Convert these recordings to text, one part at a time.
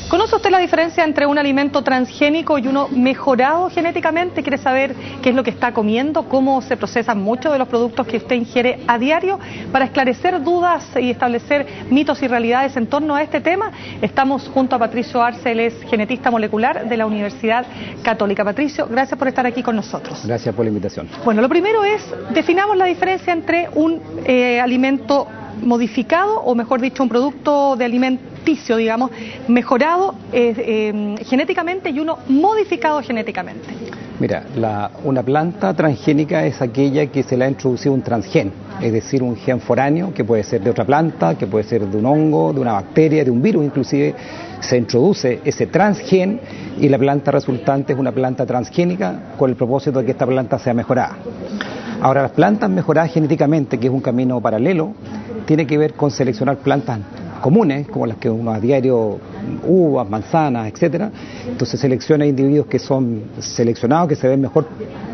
¿Conoce usted la diferencia entre un alimento transgénico y uno mejorado genéticamente? ¿Quiere saber qué es lo que está comiendo? ¿Cómo se procesan muchos de los productos que usted ingiere a diario? Para esclarecer dudas y establecer mitos y realidades en torno a este tema, estamos junto a Patricio Arce, él es genetista molecular de la Universidad Católica. Patricio, gracias por estar aquí con nosotros. Gracias por la invitación. Bueno, lo primero es, definamos la diferencia entre un alimento modificado, o mejor dicho, un producto de alimenticio, digamos, mejorado genéticamente y uno modificado genéticamente. Mira, una planta transgénica es aquella que se le ha introducido un transgen, es decir, un gen foráneo que puede ser de otra planta, que puede ser de un hongo, de una bacteria, de un virus inclusive. Se introduce ese transgen y la planta resultante es una planta transgénica con el propósito de que esta planta sea mejorada. Ahora, las plantas mejoradas genéticamente, que es un camino paralelo, tiene que ver con seleccionar plantas comunes, como las que uno a diario, uvas, manzanas, etcétera. Entonces selecciona individuos que son seleccionados, que se ven mejor,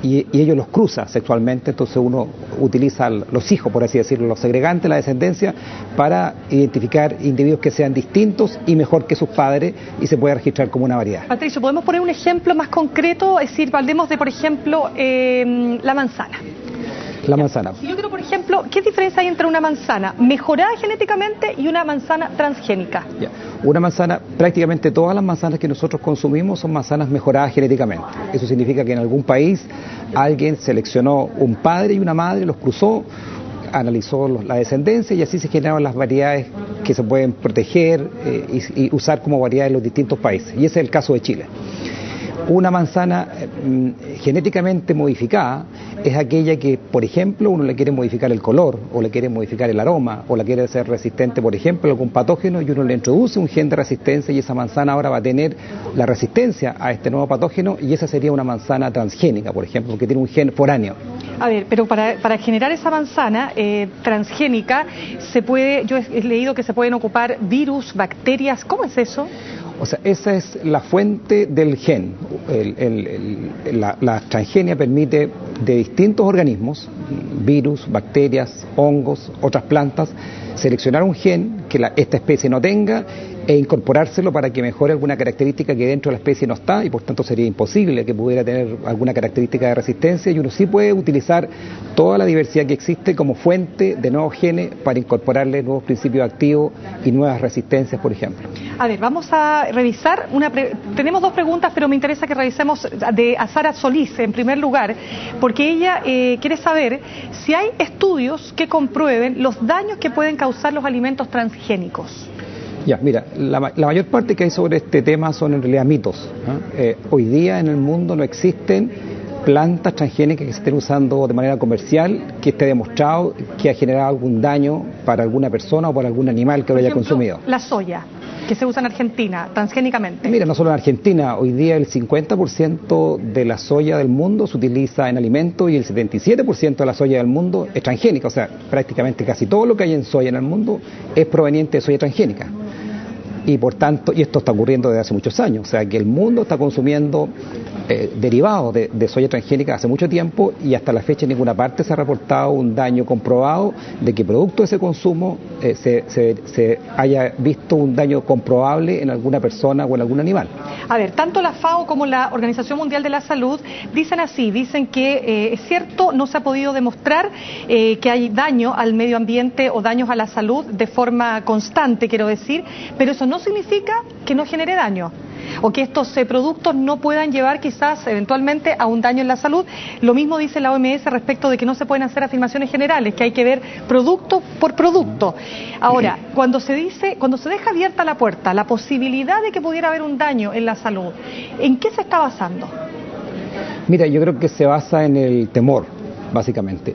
y ellos los cruza sexualmente. Entonces uno utiliza los hijos, por así decirlo, los segregantes, la descendencia, para identificar individuos que sean distintos y mejor que sus padres, y se puede registrar como una variedad. Patricio, ¿podemos poner un ejemplo más concreto? Es decir, hablemos de, por ejemplo, la manzana. La manzana. Yo quiero, por ejemplo, ¿qué diferencia hay entre una manzana mejorada genéticamente y una manzana transgénica? Una manzana, prácticamente todas las manzanas que nosotros consumimos son manzanas mejoradas genéticamente. Eso significa que en algún país alguien seleccionó un padre y una madre, los cruzó, analizó la descendencia y así se generaron las variedades que se pueden proteger y usar como variedades en los distintos países. Y ese es el caso de Chile. Una manzana genéticamente modificada es aquella que, por ejemplo, uno le quiere modificar el color, o le quiere modificar el aroma, o le quiere hacer resistente, por ejemplo, a algún patógeno, y uno le introduce un gen de resistencia, y esa manzana ahora va a tener la resistencia a este nuevo patógeno, y esa sería una manzana transgénica, por ejemplo, porque tiene un gen foráneo. A ver, pero para generar esa manzana transgénica, yo he leído que se pueden ocupar virus, bacterias. ¿Cómo es eso? O sea, esa es la fuente del gen. La transgenia permite de distintos organismos, virus, bacterias, hongos, otras plantas, seleccionar un gen que esta especie no tenga e incorporárselo para que mejore alguna característica que dentro de la especie no está, y por tanto sería imposible que pudiera tener alguna característica de resistencia, y uno sí puede utilizar toda la diversidad que existe como fuente de nuevos genes para incorporarle nuevos principios activos y nuevas resistencias, por ejemplo. A ver, vamos a revisar tenemos dos preguntas, pero me interesa que revisemos a Sara Solís en primer lugar, porque ella quiere saber si hay estudios que comprueben los daños que pueden causar los alimentos transgénicos. Ya, mira, la mayor parte que hay sobre este tema son en realidad mitos, ¿no? Hoy día en el mundo no existen plantas transgénicas que se estén usando de manera comercial que esté demostrado que ha generado algún daño para alguna persona o para algún animal que lo haya consumido. La soya, que se usa en Argentina, transgénicamente. Mira, no solo en Argentina, hoy día el 50% de la soya del mundo se utiliza en alimentos y el 77% de la soya del mundo es transgénica, o sea, prácticamente casi todo lo que hay en soya en el mundo es proveniente de soya transgénica. Y por tanto, y esto está ocurriendo desde hace muchos años, o sea que el mundo está consumiendo derivados de soya transgénica hace mucho tiempo, y hasta la fecha en ninguna parte se ha reportado un daño comprobado de que producto de ese consumo se haya visto un daño comprobable en alguna persona o en algún animal. A ver, tanto la FAO como la Organización Mundial de la Salud dicen que es cierto, no se ha podido demostrar que hay daño al medio ambiente o daños a la salud de forma constante, quiero decir, pero eso no significa que no genere daño, o que estos productos no puedan llevar quizás eventualmente a un daño en la salud. Lo mismo dice la OMS respecto de que no se pueden hacer afirmaciones generales, que hay que ver producto por producto. Ahora, cuando se deja abierta la puerta, la posibilidad de que pudiera haber un daño en la salud, ¿en qué se está basando? Mira, yo creo que se basa en el temor, básicamente.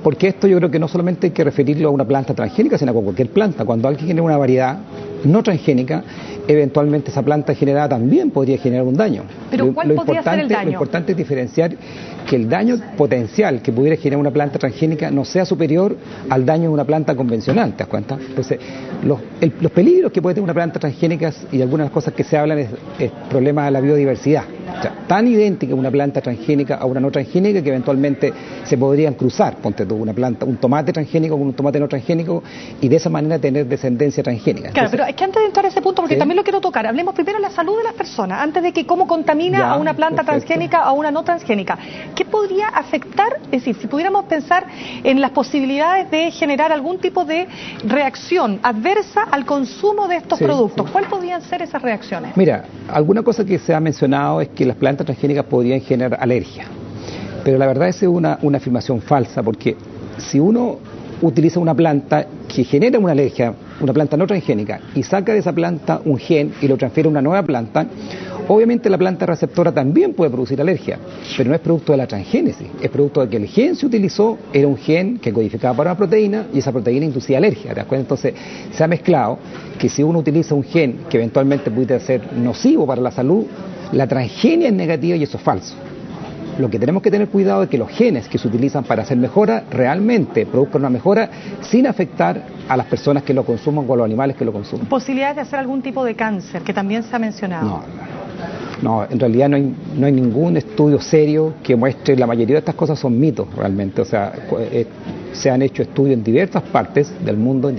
Porque esto yo creo que no solamente hay que referirlo a una planta transgénica, sino a cualquier planta. Cuando alguien genera una variedad no transgénica, eventualmente esa planta generada también podría generar un daño. ¿Pero cuál podría ser el daño? Lo importante es diferenciar que el daño potencial que pudiera generar una planta transgénica no sea superior al daño de una planta convencional, ¿te das cuenta? Entonces, los peligros que puede tener una planta transgénica y algunas cosas que se hablan es problema de la biodiversidad. O sea, tan idéntica una planta transgénica a una no transgénica que eventualmente se podrían cruzar, ponte tú, un tomate transgénico con un tomate no transgénico, y de esa manera tener descendencia transgénica. Claro, pero es que antes de entrar a ese punto, porque también lo quiero tocar, hablemos primero de la salud de las personas, antes de que cómo contamina a una planta transgénica a una no transgénica. ¿Qué podría afectar? Es decir, si pudiéramos pensar en las posibilidades de generar algún tipo de reacción adversa al consumo de estos productos, ¿cuáles podrían ser esas reacciones? Mira, alguna cosa que se ha mencionado es que las plantas transgénicas podrían generar alergia, pero la verdad es una afirmación falsa, porque si uno utiliza una planta que genera una alergia, una planta no transgénica, y saca de esa planta un gen y lo transfiere a una nueva planta, obviamente la planta receptora también puede producir alergia, pero no es producto de la transgénesis, es producto de que el gen se utilizó, era un gen que codificaba para una proteína y esa proteína inducía alergia. ¿Te das cuenta? Entonces se ha mezclado que si uno utiliza un gen que eventualmente puede ser nocivo para la salud, la transgenia es negativa y eso es falso. Lo que tenemos que tener cuidado es que los genes que se utilizan para hacer mejora realmente produzcan una mejora sin afectar a las personas que lo consuman o a los animales que lo consumen. ¿Posibilidades de hacer algún tipo de cáncer, que también se ha mencionado? No, en realidad no hay ningún estudio serio que muestre. La mayoría de estas cosas son mitos realmente. O sea, se han hecho estudios en diversas partes del mundo.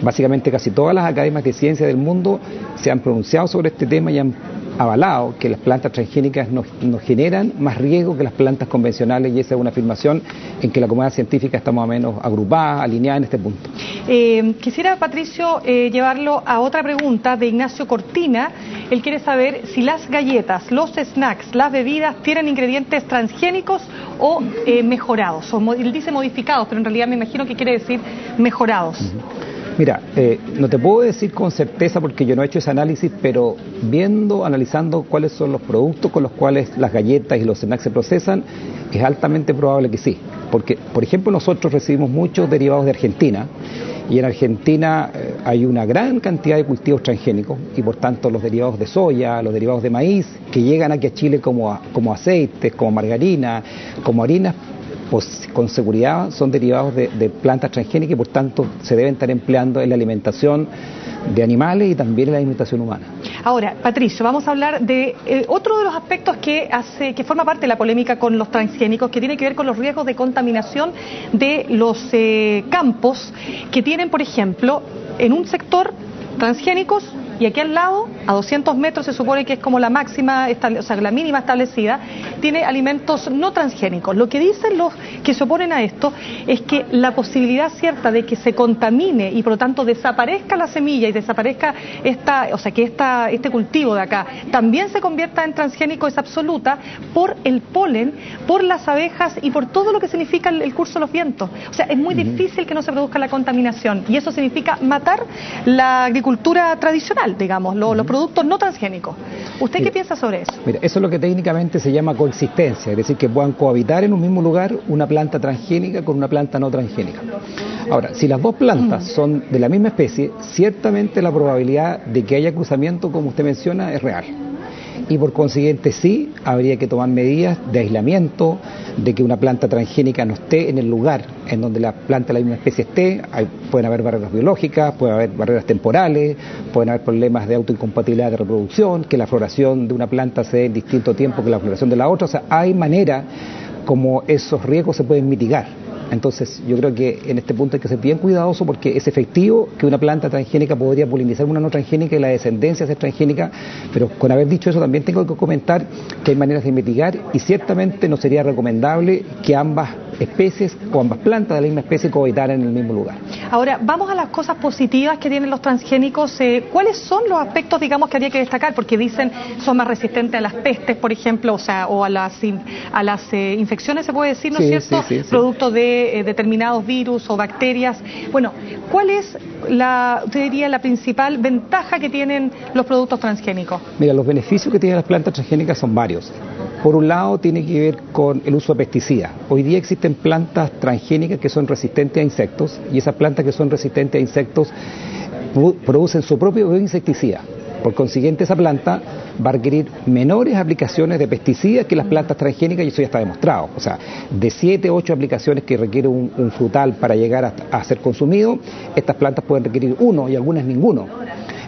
Básicamente casi todas las academias de ciencia del mundo se han pronunciado sobre este tema y han avalado que las plantas transgénicas nos generan más riesgo que las plantas convencionales, y esa es una afirmación en que la comunidad científica está más o menos agrupada, alineada en este punto. Quisiera, Patricio, llevarlo a otra pregunta de Ignacio Cortina. Él quiere saber si las galletas, los snacks, las bebidas tienen ingredientes transgénicos o mejorados. Él dice modificados, pero en realidad me imagino que quiere decir mejorados. Mira, no te puedo decir con certeza porque yo no he hecho ese análisis, pero analizando cuáles son los productos con los cuales las galletas y los snacks se procesan, es altamente probable que sí. Porque, por ejemplo, nosotros recibimos muchos derivados de Argentina, y en Argentina hay una gran cantidad de cultivos transgénicos, y por tanto los derivados de soya, los derivados de maíz, que llegan aquí a Chile como aceites, como margarina, como harinas, pues con seguridad son derivados de plantas transgénicas y por tanto se deben estar empleando en la alimentación de animales y también en la alimentación humana. Ahora, Patricio, vamos a hablar de otro de los aspectos que forma parte de la polémica con los transgénicos, que tiene que ver con los riesgos de contaminación de los campos que tienen, por ejemplo, en un sector transgénicos, y aquí al lado, a 200 metros, se supone que es como la máxima, o sea, la mínima establecida, tiene alimentos no transgénicos. Lo que dicen los que se oponen a esto es que la posibilidad cierta de que se contamine y por lo tanto desaparezca la semilla y desaparezca este cultivo de acá, también se convierta en transgénico, es absoluta por el polen, por las abejas y por todo lo que significa el curso de los vientos. O sea, es muy difícil que no se produzca la contaminación, y eso significa matar la agricultura tradicional, digamos, los productos no transgénicos. ¿Usted qué piensa sobre eso? Mira, eso es lo que técnicamente se llama coexistencia, es decir, que puedan cohabitar en un mismo lugar una planta transgénica con una planta no transgénica. Ahora, si las dos plantas son de la misma especie, ciertamente la probabilidad de que haya cruzamiento, como usted menciona, es real. Y por consiguiente sí, habría que tomar medidas de aislamiento, de que una planta transgénica no esté en el lugar en donde la planta de la misma especie esté. Pueden haber barreras biológicas, pueden haber barreras temporales, pueden haber problemas de autoincompatibilidad de reproducción, que la floración de una planta se dé en distinto tiempo que la floración de la otra. O sea, hay manera como esos riesgos se pueden mitigar. Entonces, yo creo que en este punto hay que ser bien cuidadoso, porque es efectivo que una planta transgénica podría polinizar una no transgénica y la descendencia es transgénica, pero con haber dicho eso también tengo que comentar que hay maneras de mitigar, y ciertamente no sería recomendable que ambas especies o ambas plantas de la misma especie cohabitaran en el mismo lugar. Ahora, vamos a las cosas positivas que tienen los transgénicos. ¿Cuáles son los aspectos, digamos, que habría que destacar? Porque dicen son más resistentes a las pestes, por ejemplo, o a las infecciones, se puede decir, ¿no es cierto? Sí. Producto de determinados virus o bacterias. Bueno, ¿cuál es usted diría, la principal ventaja que tienen los productos transgénicos? Mira, los beneficios que tienen las plantas transgénicas son varios. Por un lado, tiene que ver con el uso de pesticidas. Hoy día existen plantas transgénicas que son resistentes a insectos, y esas plantas que son resistentes a insectos producen su propio insecticida. Por consiguiente, esa planta va a requerir menores aplicaciones de pesticidas que las plantas transgénicas, y eso ya está demostrado. O sea, de 7 a 8 aplicaciones que requiere un frutal para llegar a ser consumido, estas plantas pueden requerir 1 y algunas ninguno.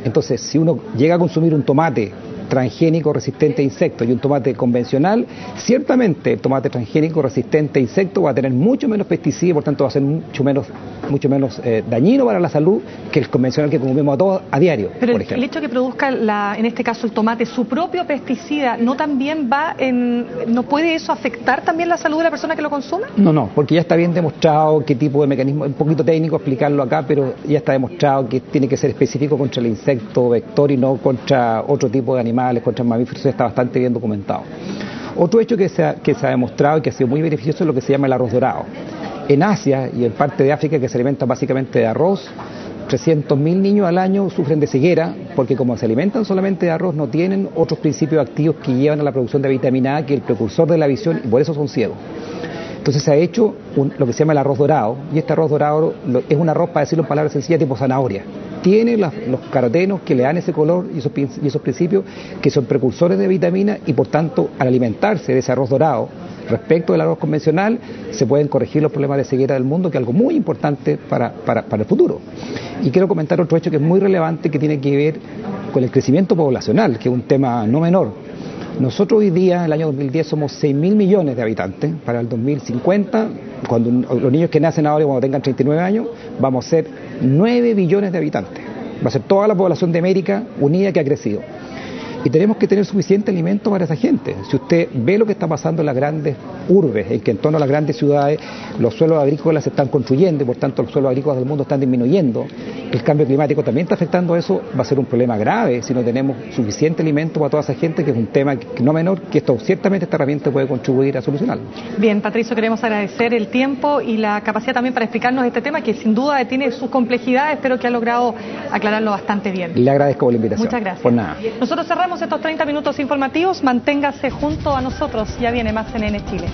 Entonces, si uno llega a consumir un tomate transgénico resistente a insectos y un tomate convencional, ciertamente el tomate transgénico resistente a insectos va a tener mucho menos pesticidas y por tanto va a ser mucho menos dañino para la salud que el convencional que consumimos a todos a diario. Pero por ejemplo. El hecho de que produzca, en este caso el tomate, su propio pesticida, ¿no también no puede eso afectar también la salud de la persona que lo consume? No, porque ya está bien demostrado qué tipo de mecanismo, es un poquito técnico explicarlo acá, pero ya está demostrado que tiene que ser específico contra el insecto vector y no contra otro tipo de animales, contra mamíferos, eso está bastante bien documentado. Otro hecho que se ha demostrado y que ha sido muy beneficioso es lo que se llama el arroz dorado. En Asia y en parte de África, que se alimentan básicamente de arroz, 300.000 niños al año sufren de ceguera porque como se alimentan solamente de arroz no tienen otros principios activos que llevan a la producción de vitamina A, que es el precursor de la visión, y por eso son ciegos. Entonces se ha hecho lo que se llama el arroz dorado, y este arroz dorado es un arroz, para decirlo en palabras sencillas, tipo zanahoria. Tiene los carotenos que le dan ese color y esos principios que son precursores de vitamina, y por tanto al alimentarse de ese arroz dorado respecto del arroz convencional se pueden corregir los problemas de ceguera del mundo, que es algo muy importante para el futuro. Y quiero comentar otro hecho que es muy relevante, que tiene que ver con el crecimiento poblacional, que es un tema no menor. Nosotros hoy día, en el año 2010, somos 6.000 millones de habitantes. Para el 2050, cuando los niños que nacen ahora, cuando tengan 39 años, vamos a ser 9 billones de habitantes. Va a ser toda la población de América unida que ha crecido. Y tenemos que tener suficiente alimento para esa gente. Si usted ve lo que está pasando en las grandes urbes, en que en torno a las grandes ciudades los suelos agrícolas se están construyendo y por tanto los suelos agrícolas del mundo están disminuyendo, el cambio climático también está afectando a eso, va a ser un problema grave si no tenemos suficiente alimento para toda esa gente, que es un tema no menor, que ciertamente esta herramienta puede contribuir a solucionarlo. Bien, Patricio, queremos agradecer el tiempo y la capacidad también para explicarnos este tema, que sin duda tiene sus complejidades, pero que ha logrado aclararlo bastante bien. Le agradezco por la invitación. Muchas gracias. Por nada. Nosotros cerramos estos 30 minutos informativos. Manténgase junto a nosotros. Ya viene más CNN Chile.